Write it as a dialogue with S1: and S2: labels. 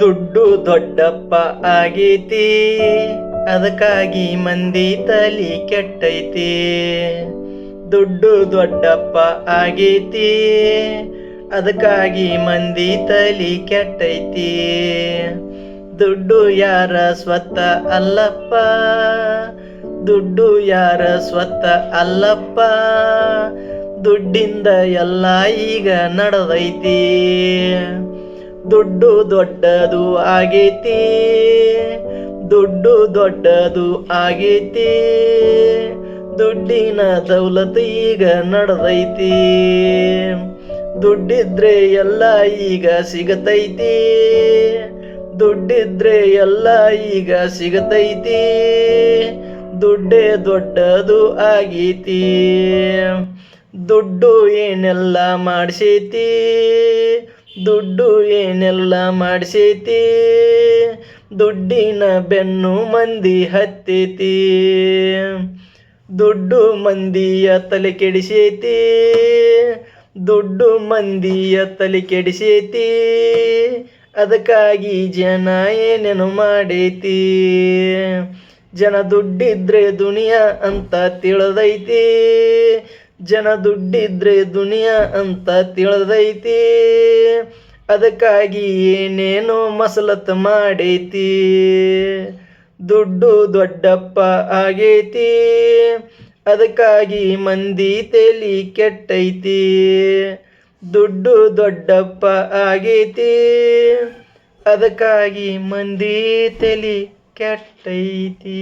S1: ದುಡ್ಡು ದೊಡ್ಡಪ್ಪ ಆಗೈತಿ, ಅದಕ್ಕಾಗಿ ಮಂದಿ ತಲಿ ಕೆಟ್ಟೈತಿ. ದುಡ್ಡು ದೊಡ್ಡಪ್ಪ ಆಗೈತಿ, ಅದಕ್ಕಾಗಿ ಮಂದಿ ತಲಿ ಕೆಟ್ಟೈತಿ. ದುಡ್ಡು ಯಾರ ಸ್ವತ್ತ ಅಲ್ಲಪ್ಪ, ದುಡ್ಡು ಯಾರ ಸ್ವತ್ತ ಅಲ್ಲಪ್ಪ. ದುಡ್ಡಿಂದ ಎಲ್ಲ ಈಗ ನಡೆದೈತಿ. ದುಡ್ಡು ದೊಡ್ಡದು ಆಗೈತಿ, ದುಡ್ಡು ದೊಡ್ಡದು ಆಗೈತಿ. ದುಡ್ಡಿನ ದೌಲತ್ ಈಗ ನಡೆದೈತಿ. ದುಡ್ಡಿದ್ರೆ ಎಲ್ಲ ಈಗ ಸಿಗತೈತಿ, ದುಡ್ಡಿದ್ರೆ ಎಲ್ಲ ಈಗ ಸಿಗತೈತಿ. ದುಡ್ಡೇ ದೊಡ್ಡದು ಆಗೈತಿ. ದುಡ್ಡು ಏನೆಲ್ಲ ಮಾಡಿಸೈತಿ, ದುಡ್ಡು ಏನೆಲ್ಲ ಮಾಡಿಸೈತಿ. ದುಡ್ಡಿನ ಬೆನ್ನು ಮಂದಿ ಹತ್ತೈತಿ. ದುಡ್ಡು ಮಂದಿಯ ತಲೆ ಕೆಡಿಸೈತಿ, ದುಡ್ಡು ಮಂದಿಯ ತಲೆ ಕೆಡಿಸೈತಿ. ಅದಕ್ಕಾಗಿ ಜನ ಏನೇನು ಮಾಡೈತಿ. ಜನ ದುಡ್ಡಿದ್ರೆ ದುನಿಯಾ ಅಂತ ತಿಳಿದೈತಿ, ಜನ ದುಡ್ಡಿದ್ರೆ ದುನಿಯಾ ಅಂತ ತಿಳಿದೈತಿ. ಅದಕ್ಕಾಗಿ ಏನೇನೋ ಮಸಲತ್ ಮಾಡೈತಿ. ದುಡ್ಡು ದೊಡ್ಡಪ್ಪ ಆಗೈತಿ, ಅದಕ್ಕಾಗಿ ಮಂದಿ ತಲಿ ಕೆಟ್ಟೈತಿ. ದುಡ್ಡು ದೊಡ್ಡಪ್ಪ ಆಗೈತಿ, ಅದಕ್ಕಾಗಿ ಮಂದಿ ತಲಿ ಕೆಟ್ಟೈತಿ.